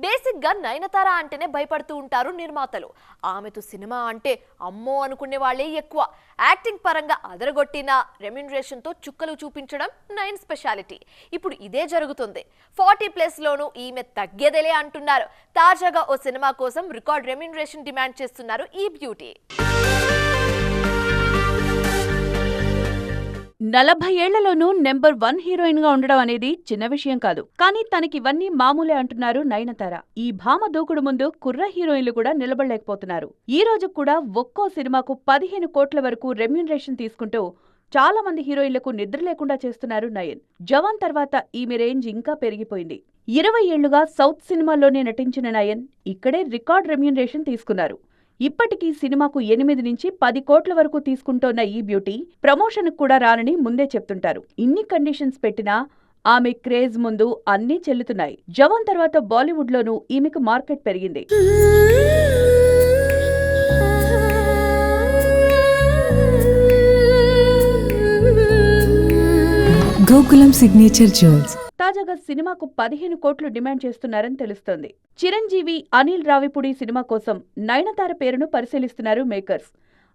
Basic గా నయనతార అంటేనే భయపడుతూ ఉంటారు నిర్మాతలు. ఆమెతో సినిమా అంటే అమ్మో అనుకునే వాళ్ళే ఎక్కువ. యాక్టింగ్ పరంగా అదరగొట్టిన రెమ్యునరేషన్ తో చుక్కలు చూపించడం నయన్ స్పెషాలిటీ. ఇప్పుడు ఇదే జరుగుతుంది. 40+ లోనూ ఈమె తగ్గేదేలే అంటున్నారు. తాజాగా ఓ సినిమా కోసం రికార్డ్ రెమ్యునరేషన్ డిమాండ్ చేస్తున్నారు ఈ బ్యూటీ. 40 ఏళ్లలోనూ నెంబర్ 1 హీరోయిన్ గా ఉండడం అనేది చిన్న విషయం కాదు. కానీ తనకివన్నీ మామూలే అంటున్నారు నయనతార. ఈ భామ దూకుడు ముందు కుర్ర హీరోయిన్లు కూడా నిలబడలేకపోతున్నారు. ఈ రోజు కూడా ఒక్కో సినిమాకు 15 కోట్ల వరకు రెమ్యునరేషన్ తీసుకుంటూ చాలా మంది హీరోయిన్లకు నిద్ర లేకుండా చేస్తున్నారు నయన్. జవాన్ తర్వాత ఈమె రేంజ్ ఇంకా పెరిగిపోయింది. 20 ఏళ్లుగా సౌత్ సినిమాల్లోనే నటించిన నయన్ ఇక్కడే రికార్డ్ రెమ్యునరేషన్ తీసుకున్నారు. ఇప్పటికీ సినిమాకు 8 నుంచి 10 కోట్ల వరకు తీసుకుంటోన్న ఈ బ్యూటీ ప్రమోషన్కు కూడా రానని ముందే చెప్తుంటారు. ఇన్ని కండిషన్స్ పెట్టినా ఆమె క్రేజ్ ముందు అన్నీ చెల్లుతున్నాయి. జవాన్ తర్వాత బాలీవుడ్లోనూ ఈమెకు మార్కెట్ పెరిగింది. గోకులం సిగ్నేచర్ జ్యువెల్స్ తాజాగా సినిమాకు 15 కోట్లు డిమాండ్ చేస్తున్నారని తెలుస్తోంది. చిరంజీవి, అనిల్ రావిపూడి సినిమా కోసం నయనతార పేరును పరిశీలిస్తున్నారు మేకర్స్.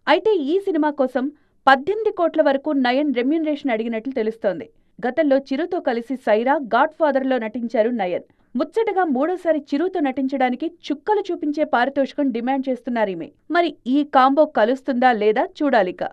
అయితే ఈ సినిమా కోసం 18 కోట్ల వరకు నయన్ రెమ్యునరేషన్ అడిగినట్లు తెలుస్తోంది. గతంలో చిరుతో కలిసి సైరా, గాడ్ ఫాదర్లో నటించారు నయన్. ముచ్చటగా మూడోసారి చిరుతో నటించడానికి చుక్కలు చూపించే పారితోషికం డిమాండ్ చేస్తున్నారీమె. మరి ఈ కాంబో కలుస్తుందా లేదా చూడాలిక.